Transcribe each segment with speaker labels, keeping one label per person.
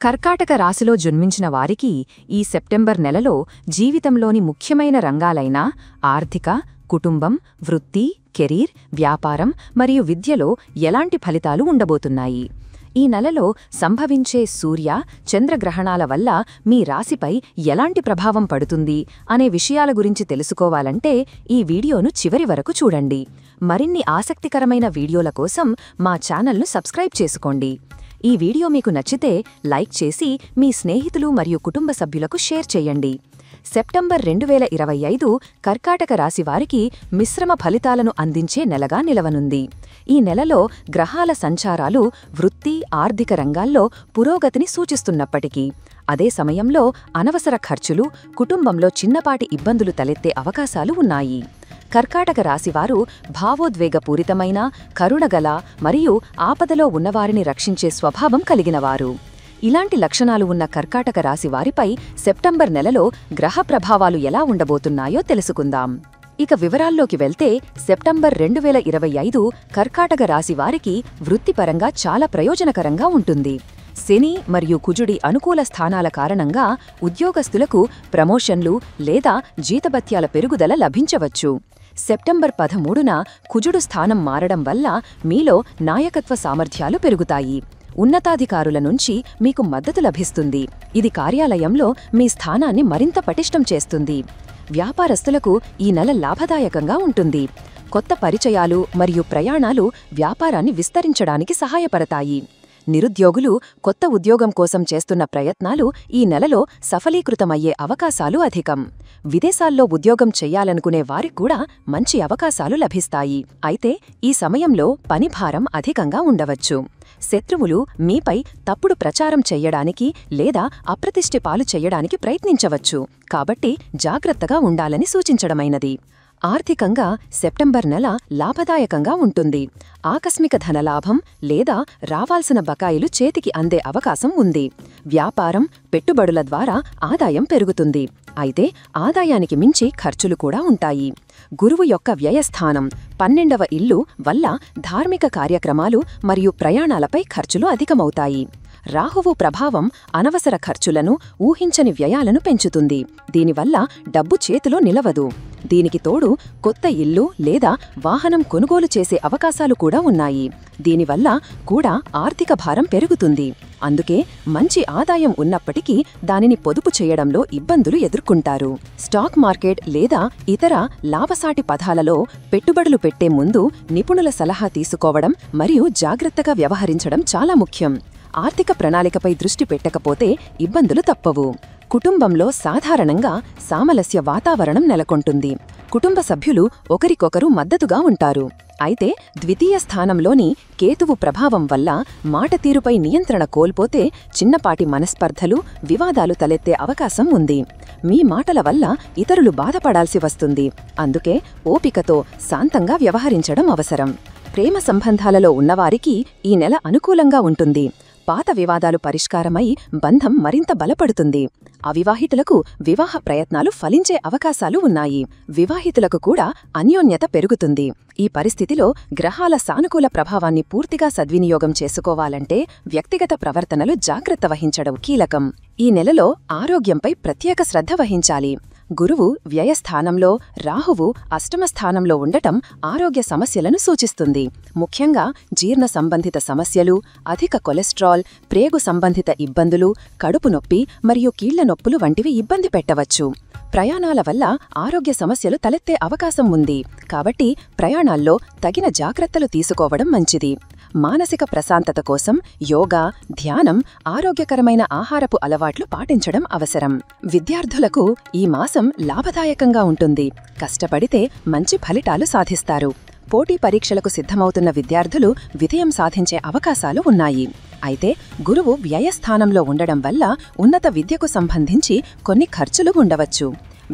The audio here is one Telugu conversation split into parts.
Speaker 1: కర్కాటక రాశిలో జన్మించిన వారికి ఈ సెప్టెంబర్ నెలలో జీవితంలోని ముఖ్యమైన రంగాలైన ఆర్థిక, కుటుంబం, వృత్తి, కెరీర్, వ్యాపారం మరియు విద్యలో ఎలాంటి ఫలితాలు ఉండబోతున్నాయి. ఈ నెలలో సంభవించే సూర్య, చంద్రగ్రహణాల వల్ల మీ రాశిపై ఎలాంటి ప్రభావం పడుతుంది అనే విషయాల గురించి తెలుసుకోవాలంటే ఈ వీడియోను చివరి వరకు చూడండి. మరిన్ని ఆసక్తికరమైన వీడియోల కోసం మా ఛానల్ను సబ్స్క్రైబ్ చేసుకోండి. ఈ వీడియో మీకు నచ్చితే లైక్ చేసి మీ స్నేహితులు మరియు కుటుంబ సభ్యులకు షేర్ చేయండి. సెప్టెంబర్ 2025 కర్కాటక రాశి వారికి మిశ్రమ ఫలితాలను అందించే నెలగా నిలవనుంది. ఈ నెలలో గ్రహాల సంచారాలు వృత్తి, ఆర్థిక రంగాల్లో పురోగతిని సూచిస్తున్నప్పటికీ అదే సమయంలో అనవసర ఖర్చులు, కుటుంబంలో చిన్నపాటి ఇబ్బందులు తలెత్తే అవకాశాలు ఉన్నాయి. కర్కాటక రాశివారు భావోద్వేగపూరితమైన, కరుణగల మరియు ఆపదలో ఉన్నవారిని రక్షించే స్వభావం కలిగినవారు. ఇలాంటి లక్షణాలు ఉన్న కర్కాటక రాశి వారిపై సెప్టెంబర్ నెలలో గ్రహ ప్రభావాలు ఎలా ఉండబోతున్నాయో తెలుసుకుందాం. ఇక వివరాల్లోకి వెళ్తే సెప్టెంబర్ 2025 కర్కాటక రాశి వారికి వృత్తిపరంగా చాలా ప్రయోజనకరంగా ఉంటుంది. శని మరియు కుజుడి అనుకూల స్థానాల కారణంగా ఉద్యోగస్తులకు ప్రమోషన్లు లేదా జీతభత్యాల పెరుగుదల లభించవచ్చు. సెప్టెంబర్ 13న కుజుడు స్థానం మారడం వల్ల మీలో నాయకత్వ సామర్థ్యాలు పెరుగుతాయి. ఉన్నతాధికారుల నుంచి మీకు మద్దతు లభిస్తుంది. ఇది కార్యాలయంలో మీ స్థానాన్ని మరింత పటిష్టం చేస్తుంది. వ్యాపారస్తులకు ఈ నెల లాభదాయకంగా ఉంటుంది. కొత్త పరిచయాలు మరియు ప్రయాణాలు వ్యాపారాన్ని విస్తరించడానికి సహాయపడతాయి. నిరుద్యోగులు కొత్త ఉద్యోగం కోసం చేస్తున్న ప్రయత్నాలు ఈ నెలలో సఫలీకృతమయ్యే అవకాశాలు అధికం. విదేశాల్లో ఉద్యోగం చెయ్యాలనుకునే వారికి కూడా మంచి అవకాశాలు లభిస్తాయి. అయితే ఈ సమయంలో పనిభారం అధికంగా ఉండవచ్చు. శత్రువులు మీపై తప్పుడు ప్రచారం చెయ్యడానికి లేదా అప్రతిష్ఠ పాలు చెయ్యడానికి ప్రయత్నించవచ్చు. కాబట్టి జాగ్రత్తగా ఉండాలని సూచించడమైనది. ఆర్థికంగా సెప్టెంబర్ నెల లాభదాయకంగా ఉంటుంది. ఆకస్మిక ధనలాభం లేదా రావాల్సిన బకాయిలు చేతికి అందే అవకాశం ఉంది. వ్యాపారం, పెట్టుబడుల ద్వారా ఆదాయం పెరుగుతుంది. అయితే ఆదాయానికి మించి ఖర్చులు కూడా ఉంటాయి. గురువు యొక్క వ్యయస్థానం 12వ ఇల్లు వల్ల ధార్మిక కార్యక్రమాలు మరియు ప్రయాణాలపై ఖర్చులు అధికమవుతాయి. రాహువు ప్రభావం అనవసర ఖర్చులను, ఊహించని వ్యయాలను పెంచుతుంది. దీనివల్ల డబ్బు చేతిలో నిలవదు. దీనికి తోడు కొత్త ఇల్లు లేదా వాహనం కొనుగోలు చేసే అవకాశాలు కూడా ఉన్నాయి. దీనివల్ల కూడా ఆర్థిక భారం పెరుగుతుంది. అందుకే మంచి ఆదాయం ఉన్నప్పటికీ దానిని పొదుపు చేయడంలో ఇబ్బందులు ఎదుర్కొంటారు. స్టాక్ మార్కెట్ లేదా ఇతర లాభసాటి పథాలలో పెట్టుబడులు పెట్టే ముందు నిపుణుల సలహా తీసుకోవడం మరియు జాగ్రత్తగా వ్యవహరించడం చాలా ముఖ్యం. ఆర్థిక ప్రణాళికపై దృష్టి పెట్టకపోతే ఇబ్బందులు తప్పవు. కుటుంబంలో సాధారణంగా సామరస్య వాతావరణం నెలకొంటుంది. కుటుంబ సభ్యులు ఒకరికొకరు మద్దతుగా ఉంటారు. అయితే ద్వితీయ స్థానంలోని కేతువు ప్రభావం వల్ల మాట తీరుపై నియంత్రణ కోల్పోతే చిన్నపాటి మనస్పర్ధలు, వివాదాలు తలెత్తే అవకాశం ఉంది. మీ మాటల వల్ల ఇతరులు బాధపడాల్సి వస్తుంది. అందుకే ఓపికతో శాంతంగా వ్యవహరించడం అవసరం. ప్రేమ సంబంధాలలో ఉన్నవారికి ఈ నెల అనుకూలంగా ఉంటుంది. పాత వివాదాలు పరిష్కారమై బంధం మరింత బలపడుతుంది. అవివాహితులకు వివాహ ప్రయత్నాలు ఫలించే అవకాశాలు ఉన్నాయి. వివాహితులకు కూడా అన్యోన్యత పెరుగుతుంది. ఈ పరిస్థితిలో గ్రహాల సానుకూల ప్రభావాన్ని పూర్తిగా సద్వినియోగం చేసుకోవాలంటే వ్యక్తిగత ప్రవర్తనలు జాగ్రత్త వహించడం కీలకం. ఈ నెలలో ఆరోగ్యంపై ప్రత్యేక శ్రద్ధ వహించాలి. గురువు వ్యయస్థానంలో, రాహువు అష్టమ స్థానంలో ఉండటం ఆరోగ్య సమస్యలను సూచిస్తుంది. ముఖ్యంగా జీర్ణ సంబంధిత సమస్యలు, అధిక కొలెస్ట్రాల్, ప్రేగు సంబంధిత ఇబ్బందులు, కడుపు నొప్పి మరియు కీళ్ల నొప్పులు వంటివి ఇబ్బంది పెట్టవచ్చు. ప్రయాణాల వల్ల ఆరోగ్య సమస్యలు తలెత్తే అవకాశం ఉంది. కాబట్టి ప్రయాణాల్లో తగిన జాగ్రత్తలు తీసుకోవడం మంచిది. మానసిక ప్రశాంతత కోసం యోగా, ధ్యానం, ఆరోగ్యకరమైన ఆహారపు అలవాట్లు పాటించడం అవసరం. విద్యార్థులకు ఈ మాసం లాభదాయకంగా ఉంటుంది. కష్టపడితే మంచి ఫలితాలు సాధిస్తారు. పోటీ పరీక్షలకు సిద్ధమవుతున్న విద్యార్థులు విజయం సాధించే అవకాశాలు ఉన్నాయి. అయితే గురువు వ్యయస్థానంలో ఉండడం వల్ల ఉన్నత విద్యకు సంబంధించి కొన్ని ఖర్చులు ఉండవచ్చు.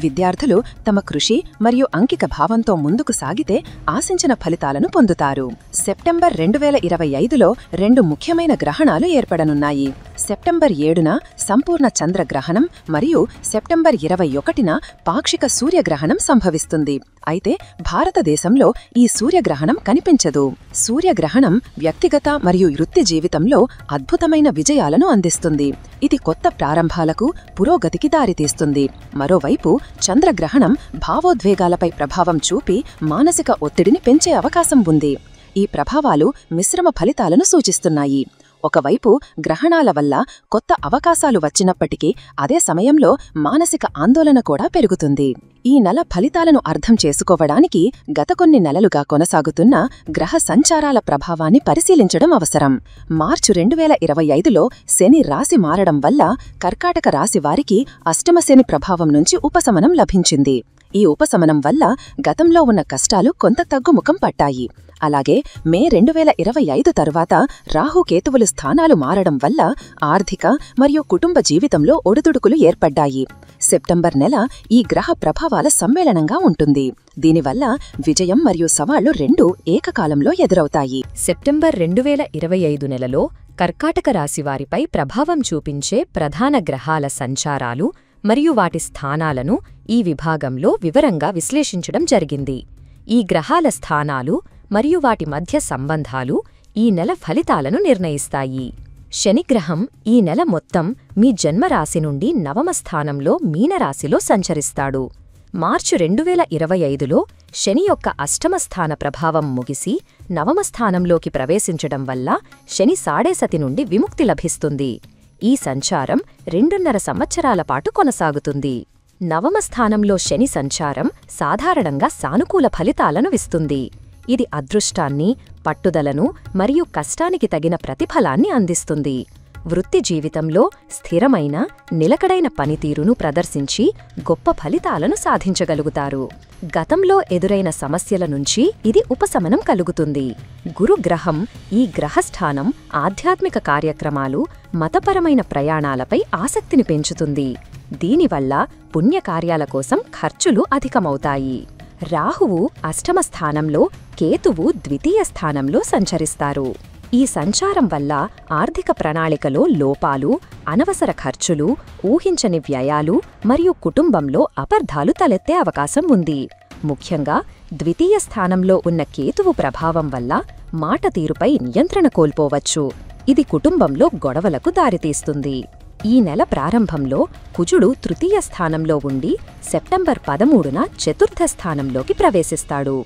Speaker 2: విద్యార్థులు తమ కృషి మరియు అంకిత భావంతో ముందుకు సాగితే ఆశించిన ఫలితాలను పొందుతారు. సెప్టెంబర్ 2025లో 2 ముఖ్యమైన గ్రహణాలు ఏర్పడనున్నాయి. సెప్టెంబర్ 7న సంపూర్ణ చంద్రగ్రహణం మరియు సెప్టెంబర్ 21న పాక్షిక సూర్యగ్రహణం సంభవిస్తుంది. అయితే భారతదేశంలో ఈ సూర్యగ్రహణం కనిపించదు. సూర్యగ్రహణం వ్యక్తిగత మరియు వృత్తి జీవితంలో అద్భుతమైన విజయాలను అందిస్తుంది. ఇది కొత్త ప్రారంభాలకు, పురోగతికి దారితీస్తుంది. మరోవైపు చంద్రగ్రహణం భావోద్వేగాలపై ప్రభావం చూపి మానసిక ఒత్తిడిని పెంచే అవకాశం ఉంది. ఈ ప్రభావాలు మిశ్రమ ఫలితాలను సూచిస్తున్నాయి. ఒకవైపు గ్రహణాల వల్ల కొత్త అవకాశాలు వచ్చినప్పటికీ అదే సమయంలో మానసిక ఆందోళన కూడా పెరుగుతుంది. ఈ నెల ఫలితాలను అర్థం చేసుకోవడానికి గత కొన్ని నెలలుగా కొనసాగుతున్న గ్రహ సంచారాల ప్రభావాన్ని పరిశీలించడం అవసరం. మార్చి 2025లో శని రాశి మారడం వల్ల కర్కాటక రాశి వారికి అష్టమ శని ప్రభావం నుంచి ఉపశమనం లభించింది. ఈ ఉపశమనం వల్ల గతంలో ఉన్న కష్టాలు కొంత తగ్గుముఖం పట్టాయి. అలాగే మే 2025 తరువాత రాహుకేతువులు స్థానాలు మారడం వల్ల ఆర్థిక మరియు కుటుంబ జీవితంలో ఒడిదుడుకులు ఏర్పడ్డాయి. సెప్టెంబర్ నెల ఈ గ్రహ ప్రభావాల సమ్మేళనంగా ఉంటుంది. దీనివల్ల విజయం మరియు సవాళ్లు రెండూ ఏకకాలంలో ఎదురవుతాయి.
Speaker 1: సెప్టెంబర్ 2025 నెలలో కర్కాటక రాశివారిపై ప్రభావం చూపించే ప్రధాన గ్రహాల సంచారాలు మరియు వాటి స్థానాలను ఈ విభాగంలో వివరంగా విశ్లేషించడం జరిగింది. ఈ గ్రహాల స్థానాలు మరియు వాటి మధ్య సంబంధాలు ఈ నెల ఫలితాలను నిర్ణయిస్తాయి. శనిగ్రహం ఈ నెల మొత్తం మీ జన్మరాశి నుండి నవమ స్థానంలో మీనరాశిలో సంచరిస్తాడు. మార్చి 2025లో శని యొక్క అష్టమ స్థాన ప్రభావం ముగిసి నవమ స్థానంలోకి ప్రవేశించడం వల్ల శని సాడేసతి నుండి విముక్తి లభిస్తుంది. ఈ సంచారం 2.5 సంవత్సరాల పాటు కొనసాగుతుంది. నవమ స్థానంలో శని సంచారం సాధారణంగా సానుకూల ఫలితాలను ఇస్తుంది. ఇది అదృష్టాన్ని, పట్టుదలను మరియు కష్టానికి తగిన ప్రతిఫలాన్ని అందిస్తుంది. వృత్తి జీవితంలో స్థిరమైన, నిలకడైన పనితీరును ప్రదర్శించి గొప్ప ఫలితాలను సాధించగలుగుతారు. గతంలో ఎదురైన సమస్యల నుంచి ఇది ఉపశమనం కలుగుతుంది. గురుగ్రహం ఈ గ్రహస్థానం ఆధ్యాత్మిక కార్యక్రమాలు, మతపరమైన ప్రయాణాలపై ఆసక్తిని పెంచుతుంది. దీనివల్ల పుణ్యకార్యాల కోసం ఖర్చులు అధికమవుతాయి. రాహువు అష్టమ స్థానంలో, కేతువు ద్వితీయ స్థానంలో సంచరిస్తారు. ఈ సంచారం వల్ల ఆర్థిక ప్రణాళికలో లోపాలు, అనవసర ఖర్చులు, ఊహించని వ్యయాలు మరియు కుటుంబంలో అపార్థాలు తలెత్తే అవకాశం ఉంది. ముఖ్యంగా ద్వితీయ స్థానంలో ఉన్న కేతువు ప్రభావం వల్ల మాట తీరుపై నియంత్రణ కోల్పోవచ్చు. ఇది కుటుంబంలో గొడవలకు దారితీస్తుంది. ఈ నెల ప్రారంభంలో కుజుడు తృతీయ స్థానంలో ఉండి సెప్టెంబర్ 13న చతుర్థ స్థానంలోకి ప్రవేశిస్తాడు.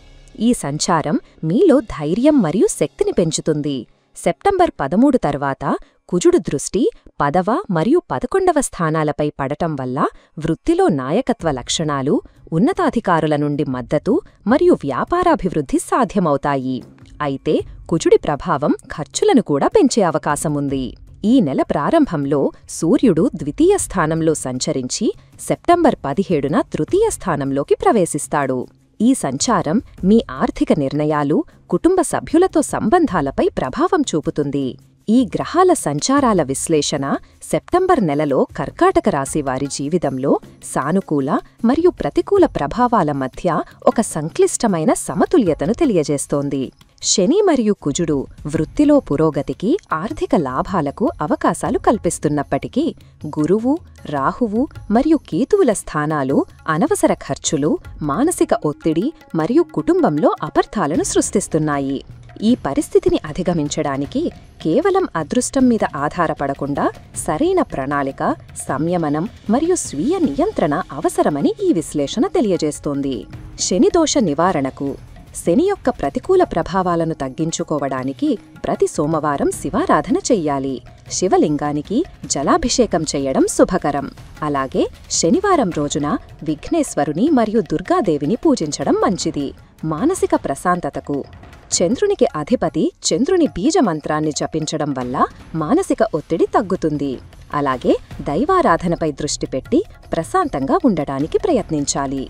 Speaker 1: ఈ సంచారం మీలో ధైర్యం మరియు శక్తిని పెంచుతుంది. సెప్టెంబర్ 13 తర్వాత కుజుడు దృష్టి 10వ మరియు 11వ స్థానాలపై పడటం వల్ల వృత్తిలో నాయకత్వ లక్షణాలు, ఉన్నతాధికారుల నుండి మద్దతు మరియు వ్యాపారాభివృద్ధి సాధ్యమవుతాయి. అయితే కుజుడి ప్రభావం ఖర్చులను కూడా పెంచే అవకాశముంది. ఈ నెల ప్రారంభంలో సూర్యుడు ద్వితీయ స్థానంలో సంచరించి సెప్టెంబర్ 17న తృతీయ స్థానంలోకి ప్రవేశిస్తాడు. ఈ సంచారం మీ ఆర్థిక నిర్ణయాలు, కుటుంబ సభ్యులతో సంబంధాలపై ప్రభావం చూపుతుంది. ఈ గ్రహాల సంచారాల విశ్లేషణ సెప్టెంబర్ నెలలో కర్కాటక రాశి వారి జీవితంలో సానుకూల మరియు ప్రతికూల ప్రభావాల మధ్య ఒక సంక్లిష్టమైన సమతుల్యతను తెలియజేస్తోంది. శని మరియు కుజుడు వృత్తిలో పురోగతికి, ఆర్థిక లాభాలకు అవకాశాలు కల్పిస్తున్నప్పటికీ గురువు, రాహువు మరియు కేతువుల స్థానాలు అనవసర ఖర్చులు, మానసిక ఒత్తిడి మరియు కుటుంబంలో అపార్థాలను సృష్టిస్తున్నాయి. ఈ పరిస్థితిని అధిగమించడానికి కేవలం అదృష్టం మీద ఆధారపడకుండా సరైన ప్రణాళిక, సంయమనం మరియు స్వీయ నియంత్రణ అవసరమని ఈ విశ్లేషణ తెలియజేస్తోంది. శనిదోష నివారణకు శని యొక్క ప్రతికూల ప్రభావాలను తగ్గించుకోవడానికి ప్రతి సోమవారం శివారాధన చెయ్యాలి. శివలింగానికి జలాభిషేకం చెయ్యడం శుభకరం. అలాగే శనివారం రోజున విఘ్నేశ్వరుని మరియు దుర్గాదేవిని పూజించడం మంచిది. మానసిక ప్రశాంతతకు చంద్రునికి అధిపతి చంద్రుని బీజమంత్రాన్ని జపించడం వల్ల మానసిక ఒత్తిడి తగ్గుతుంది. అలాగే దైవారాధనపై దృష్టి పెట్టి ప్రశాంతంగా ఉండడానికి ప్రయత్నించాలి.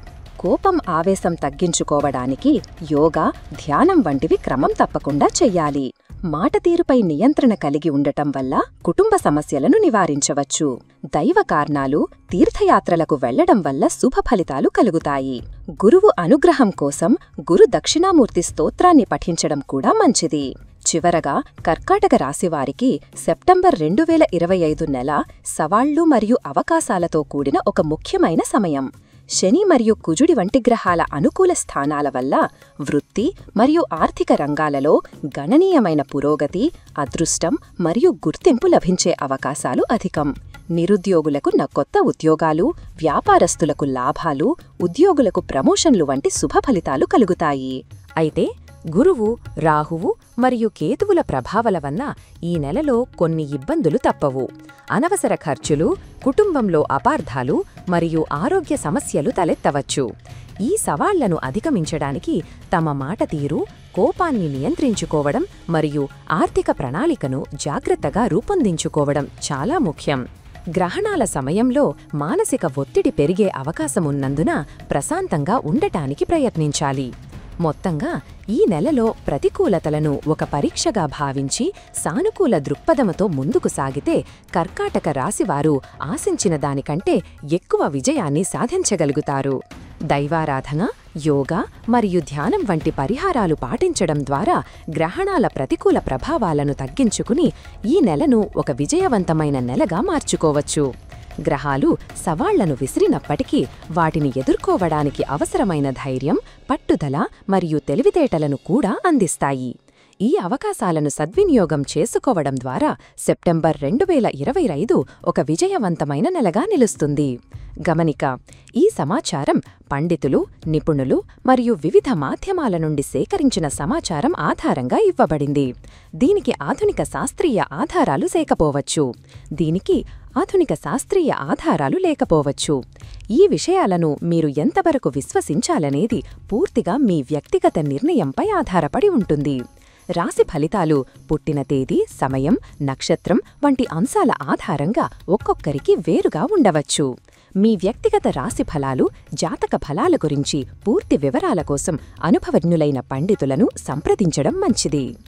Speaker 1: కోపం, ఆవేశం తగ్గించుకోవడానికి యోగా, ధ్యానం వంటివి క్రమం తప్పకుండా చెయ్యాలి.
Speaker 2: మాటతీరుపై నియంత్రణ కలిగి ఉండటం వల్ల కుటుంబ సమస్యలను నివారించవచ్చు. దైవ కారణాలు, తీర్థయాత్రలకు వెళ్లడం వల్ల శుభ ఫలితాలు కలుగుతాయి. గురువు అనుగ్రహం కోసం గురు దక్షిణామూర్తి స్తోత్రాన్ని పఠించడం కూడా మంచిది. చివరగా కర్కాటక రాశివారికి సెప్టెంబర్ 2025 నెల సవాళ్లు మరియు అవకాశాలతో కూడిన ఒక ముఖ్యమైన సమయం. శని మరియు కుజుడి వంటి గ్రహాల అనుకూల స్థానాల వల్ల వృత్తి మరియు ఆర్థిక రంగాలలో గణనీయమైన పురోగతి, అదృష్టం మరియు గుర్తింపు లభించే అవకాశాలు అధికం. నిరుద్యోగులకు కొత్త ఉద్యోగాలు, వ్యాపారస్తులకు లాభాలు, ఉద్యోగులకు ప్రమోషన్లు వంటి శుభ ఫలితాలు కలుగుతాయి.
Speaker 1: అయితే గురువు, రాహువు మరియు కేతువుల ప్రభావాల వల్ల ఈ నెలలో కొన్ని ఇబ్బందులు తప్పవు. అనవసర ఖర్చులు, కుటుంబంలో అపార్థాలు మరియు ఆరోగ్య సమస్యలు తలెత్తవచ్చు. ఈ సవాళ్లను అధిగమించడానికి తమ మాట తీరు, కోపాన్ని నియంత్రించుకోవడం మరియు ఆర్థిక ప్రణాళికను జాగ్రత్తగా రూపొందించుకోవడం చాలా ముఖ్యం. గ్రహణాల సమయంలో మానసిక ఒత్తిడి పెరిగే అవకాశమున్నందున ప్రశాంతంగా ఉండటానికి ప్రయత్నించాలి. మొత్తంగా ఈ నెలలో ప్రతికూలతలను ఒక పరీక్షగా భావించి సానుకూల దృక్పథంతో ముందుకు సాగితే కర్కాటక రాశివారు ఆశించిన దానికంటే ఎక్కువ విజయాన్ని సాధించగలుగుతారు. దైవారాధన, యోగా మరియు ధ్యానం వంటి పరిహారాలు పాటించడం ద్వారా గ్రహణాల ప్రతికూల ప్రభావాలను తగ్గించుకుని ఈ నెలను ఒక విజయవంతమైన నెలగా మార్చుకోవచ్చు. గ్రహాలు సవాళ్లను విసిరినప్పటికీ వాటిని ఎదుర్కోవడానికి అవసరమైన ధైర్యం, పట్టుదల మరియు తెలివితేటలను కూడా అందిస్తాయి. ఈ అవకాశాలను సద్వినియోగం చేసుకోవడం ద్వారా సెప్టెంబర్ 2025 ఒక విజయవంతమైన నెలగా నిలుస్తుంది. గమనిక: ఈ సమాచారం పండితులు, నిపుణులు మరియు వివిధ మాధ్యమాల నుండి సేకరించిన సమాచారం ఆధారంగా ఇవ్వబడింది. దీనికి ఆధునిక శాస్త్రీయ ఆధారాలు లేకపోవచ్చు. ఈ విషయాలను మీరు ఎంతవరకు విశ్వసించాలనేది పూర్తిగా మీ వ్యక్తిగత నిర్ణయంపై ఆధారపడి ఉంటుంది. రాశి ఫలితాలు పుట్టిన తేదీ, సమయం, నక్షత్రం వంటి అంశాల ఆధారంగా ఒక్కొక్కరికి వేరుగా ఉండవచ్చు. మీ వ్యక్తిగత రాశి ఫలాలు, జాతక ఫలాల గురించి పూర్తి వివరాల కోసం అనుభవజ్ఞులైన పండితులను సంప్రదించడం మంచిది.